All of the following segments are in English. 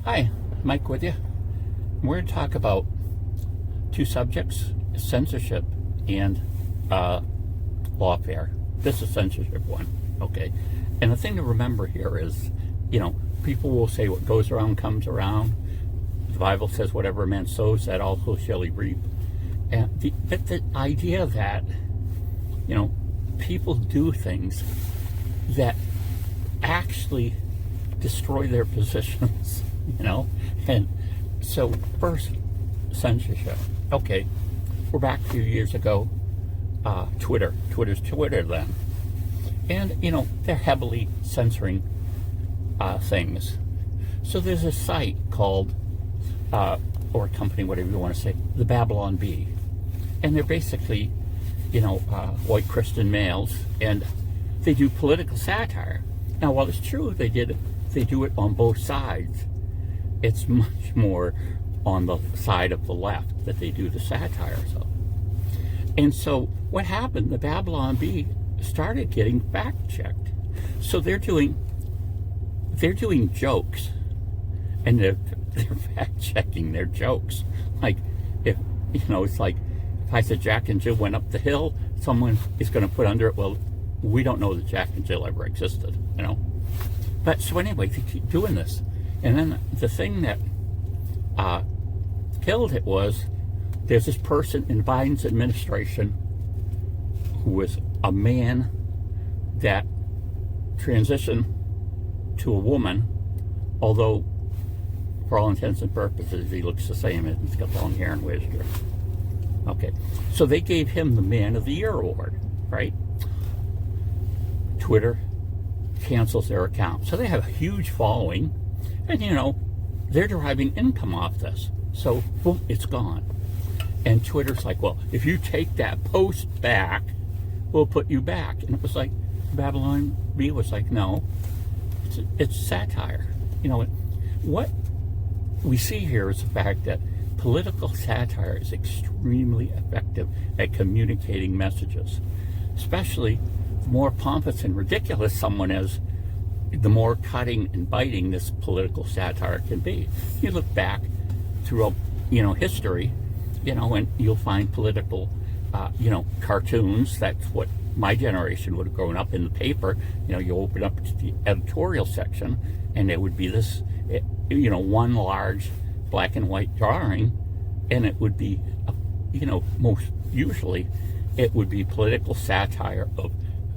Hi, Mike with you. We're going to talk about two subjects, censorship and lawfare. This is censorship one, okay? And the thing to remember here is, people will say what goes around comes around. The Bible says whatever a man sows, that also shall he reap. And the idea that, people do things that actually destroy their positions, and so first, censorship. Okay, we're back a few years ago. Twitter's Twitter then, and they're heavily censoring things. So there's a site called, or a company, whatever you want to say, the Babylon Bee, and they're basically, white Christian males, and they do political satire. Now, while it's true they do it on both sides, it's much more on the side of the left that they do the satire. And so what happened, the Babylon Bee started getting fact checked. So they're doing jokes, and they're fact checking their jokes. Like, if it's like if I said Jack and Jill went up the hill, someone is going to put under it, well, we don't know that Jack and Jill ever existed, But so anyway, they keep doing this. And then the thing that killed it was, there's this person in Biden's administration who was a man that transitioned to a woman, although for all intents and purposes he looks the same. He's got long hair and wears dress. Okay, so they gave him the Man of the Year award, right? Twitter cancels their account. So they have a huge following, and they're deriving income off this. So boom, it's gone. And Twitter's like, well, if you take that post back, we'll put you back. And it was like, Babylon Bee was like, no, it's satire. What we see here is the fact that political satire is extremely effective at communicating messages, especially the more pompous and ridiculous someone is, the more cutting and biting this political satire can be. You look back through, history, and you'll find political, cartoons. That's what my generation would have grown up in the paper. You open up to the editorial section, and it would be this, one large black and white drawing, and it would be, most usually, it would be political satire of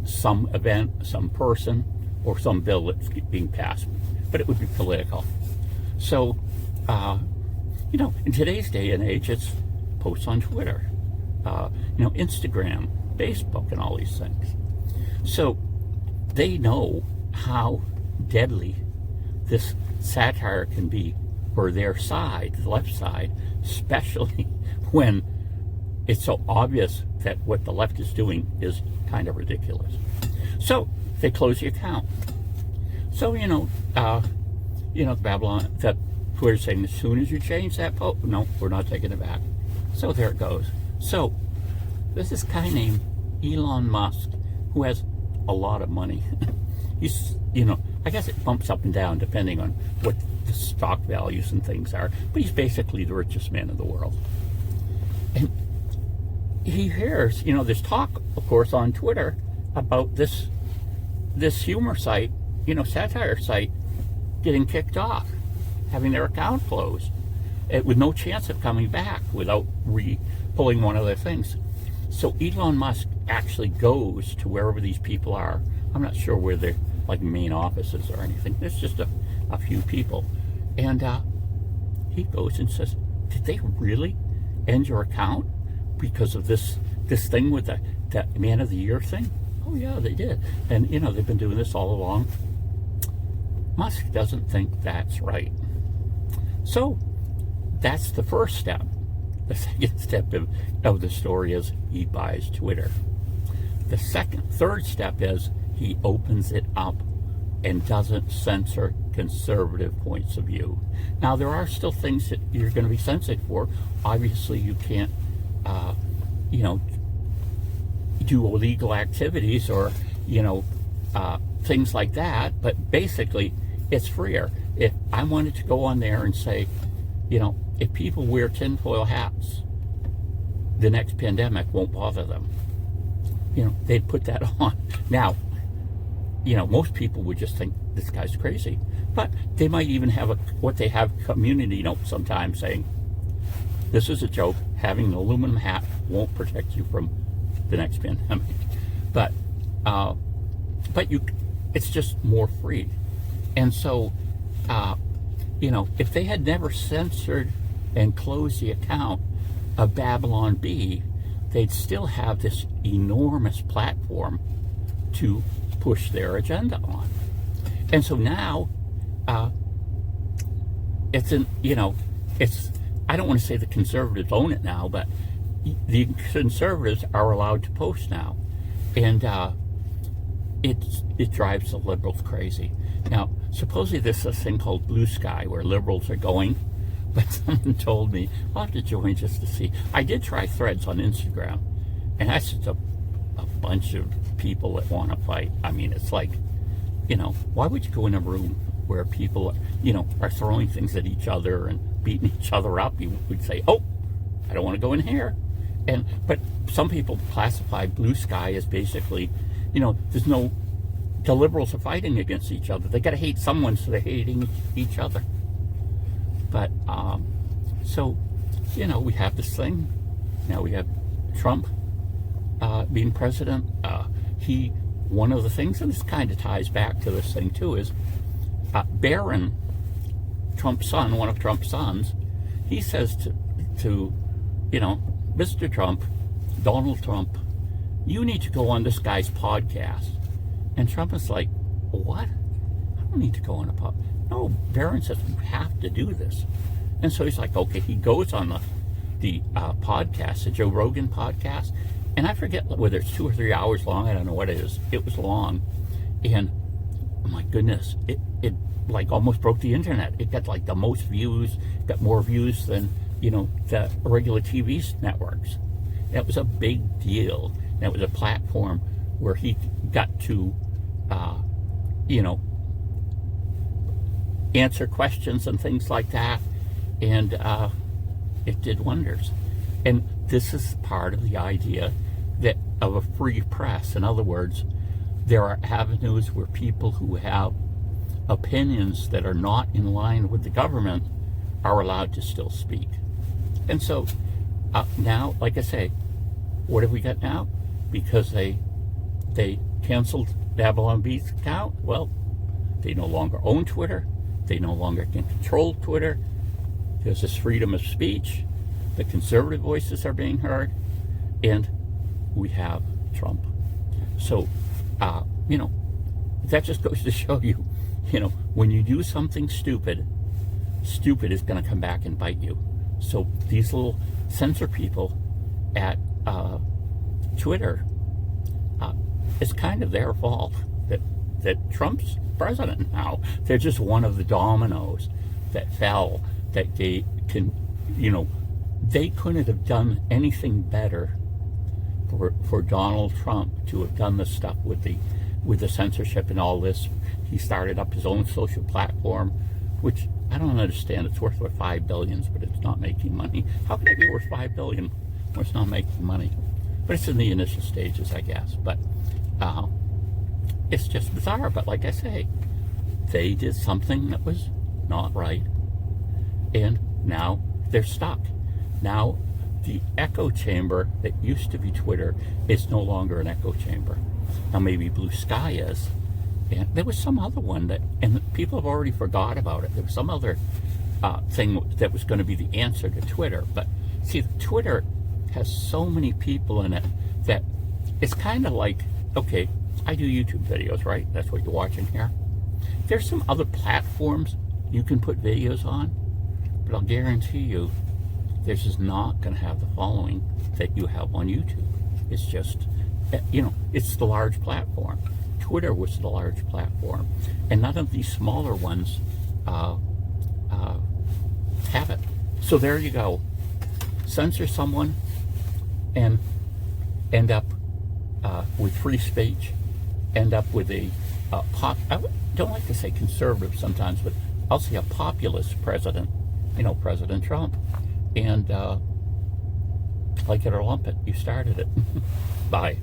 some event, some person, or some bill that's being passed, but it would be political. So, in today's day and age, it's posts on Twitter, Instagram, Facebook, and all these things. So they know how deadly this satire can be for their side, the left side, especially when it's so obvious that what the left is doing is kind of ridiculous. So they close the account. So, the Babylon, that Twitter's saying, as soon as you change that post, no, we're not taking it back. So there it goes. So there's this guy named Elon Musk who has a lot of money. He's, I guess it bumps up and down depending on what the stock values and things are, but he's basically the richest man in the world. And he hears, there's talk, of course, on Twitter about this humor site, satire site, getting kicked off, having their account closed, with no chance of coming back without pulling one of their things. So Elon Musk actually goes to wherever these people are. I'm not sure where their main offices or anything. There's just a few people, and he goes and says, "Did they really end your account because of this thing with that Man of the Year thing?" Oh yeah, they did. And they've been doing this all along. Musk doesn't think that's right. So that's the first step. The second step of the story is he buys Twitter. The third step is he opens it up and doesn't censor conservative points of view. Now, there are still things that you're going to be censored for. Obviously, you can't, do illegal activities or, things like that. But basically, it's freer. if I wanted to go on there and say, if people wear tinfoil hats, the next pandemic won't bother them. They'd put that on. Now, most people would just think this guy's crazy. But they might even have what they have community notes sometimes saying, this is a joke. Having an aluminum hat won't protect you from the next pandemic. But it's just more free. And so, if they had never censored and closed the account of Babylon Bee, they'd still have this enormous platform to push their agenda on. And so now, I don't want to say the conservatives own it now, but the conservatives are allowed to post now. And it drives the liberals crazy. Now, supposedly there's this thing called Blue Sky where liberals are going, but someone told me I'll have to join just to see. I did try Threads on Instagram, and that's just a bunch of people that want to fight. I mean, it's like, why would you go in a room where people, are throwing things at each other and beating each other up? You would say, oh, I don't want to go in here. But some people classify Blue Sky as basically, the liberals are fighting against each other. They got to hate someone, so they're hating each other. But, so, we have this thing. Now we have Trump being president. One of the things, and this kind of ties back to this thing too, is Barron, Trump's son, one of Trump's sons, he says to Mr. Trump, Donald Trump, you need to go on this guy's podcast. And Trump is like, what? I don't need to go on a podcast. No, Barron says you have to do this. And so he's like, okay, he goes on the podcast, the Joe Rogan podcast. And I forget whether it's 2 or 3 hours long. I don't know what it is. It was long. And oh my goodness, it like almost broke the internet. It got like the most views, got more views than, the regular TV networks. It was a big deal. And it was a platform where he got to, answer questions and things like that. And it did wonders. And this is part of the idea of a free press. In other words, there are avenues where people who have opinions that are not in line with the government are allowed to still speak. And so now, like I say, what have we got now? Because they canceled Babylon Bee's account, well, they no longer own Twitter. They no longer can control Twitter. There's this freedom of speech. The conservative voices are being heard. And we have Trump. So, that just goes to show you, when you do something stupid is going to come back and bite you. So these little censor people at Twitter, it's kind of their fault that Trump's president now. They're just one of the dominoes that fell, that they can, they couldn't have done anything better for Donald Trump to have done this stuff with the censorship and all this. He started up his own social platform, which I don't understand. It's worth what, $5 billion, but it's not making money. How can it be worth $5 billion when it's not making money? But it's in the initial stages, I guess. But it's just bizarre. But like I say, they did something that was not right, and now they're stuck. Now the echo chamber that used to be Twitter is no longer an echo chamber. Now maybe Blue Sky is. And there was some other one and people have already forgot about it. There was some other thing that was going to be the answer to Twitter. But see, Twitter has so many people in it that it's kind of like, okay, I do YouTube videos, right? That's what you're watching here. There's some other platforms you can put videos on, but I'll guarantee you, this is not going to have the following that you have on YouTube. It's just, it's the large platform. Twitter was the large platform, and none of these smaller ones have it. So there you go. Censor someone and end up with free speech, end up with I don't like to say conservative sometimes, but I'll see a populist president, President Trump, and like it or lump it, you started it. Bye.